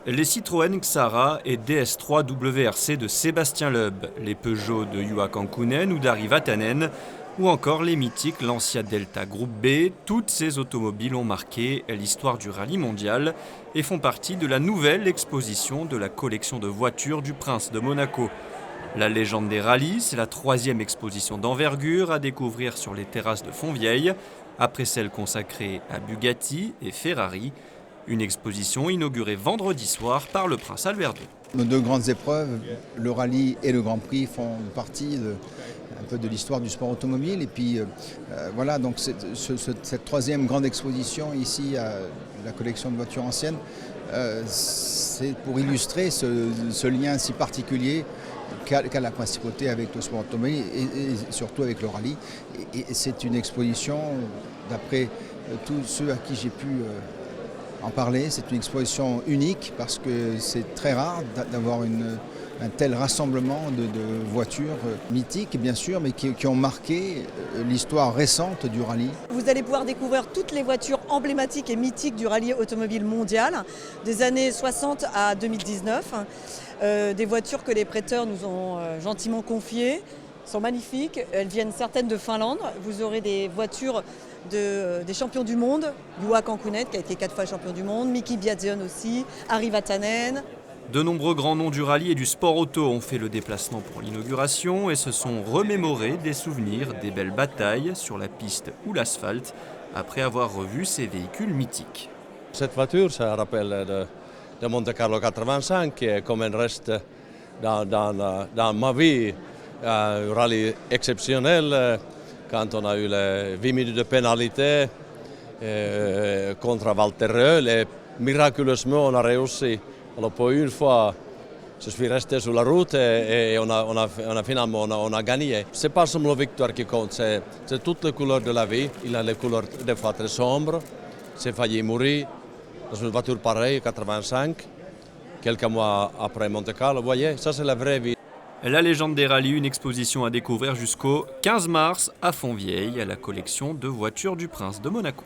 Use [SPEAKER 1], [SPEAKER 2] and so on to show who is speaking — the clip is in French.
[SPEAKER 1] Les Citroën Xara et DS3 WRC de Sébastien Loeb, les Peugeot de Juha Kankkunen ou d'Ari Vatanen, ou encore les mythiques Lancia Delta Groupe B, toutes ces automobiles ont marqué l'histoire du rallye mondial et font partie de la nouvelle exposition de la collection de voitures du Prince de Monaco. La légende des rallyes, c'est la troisième exposition d'envergure à découvrir sur les terrasses de Fontvieille, après celle consacrée à Bugatti et Ferrari. Une exposition inaugurée vendredi soir par le prince Albert II.
[SPEAKER 2] Nos deux grandes épreuves, le rallye et le Grand Prix, font partie un peu de l'histoire du sport automobile. Et puis voilà, donc cette troisième grande exposition ici à la collection de voitures anciennes, c'est pour illustrer ce lien si particulier qu'a la principauté avec le sport automobile et surtout avec le rallye. Et c'est une exposition, d'après tous ceux à qui j'ai pu en parler, c'est une exposition unique parce que c'est très rare d'avoir un tel rassemblement de voitures mythiques bien sûr, mais qui ont marqué l'histoire récente du rallye.
[SPEAKER 3] Vous allez pouvoir découvrir toutes les voitures emblématiques et mythiques du rallye automobile mondial, des années 60 à 2019. Des voitures que les prêteurs nous ont gentiment confiées, sont magnifiques. Elles viennent certaines de Finlande. Vous aurez des voitures des champions du monde, Juha Kankkunen qui a été 4 fois champion du monde, Miki Biasion aussi, Ari Vatanen.
[SPEAKER 1] De nombreux grands noms du rallye et du sport auto ont fait le déplacement pour l'inauguration et se sont remémorés des souvenirs des belles batailles sur la piste ou l'asphalte après avoir revu ces véhicules mythiques.
[SPEAKER 4] Cette voiture, ça rappelle de Monte Carlo 85 et comme elle reste dans ma vie, un rallye exceptionnel. Quand on a eu les 8 minutes de pénalité contre Walter Röhrl et miraculeusement on a réussi. Alors pour une fois, je suis resté sur la route et on a finalement gagné. C'est pas seulement la victoire qui compte, c'est toutes les couleurs de la vie. Il a les couleurs des fois très sombres. C'est failli mourir dans une voiture pareille, 85, quelques mois après Monte Carlo. Vous voyez, ça c'est la vraie vie.
[SPEAKER 1] La légende des rallyes, une exposition à découvrir jusqu'au 15 mars à Fontvieille, à la collection de voitures du Prince de Monaco.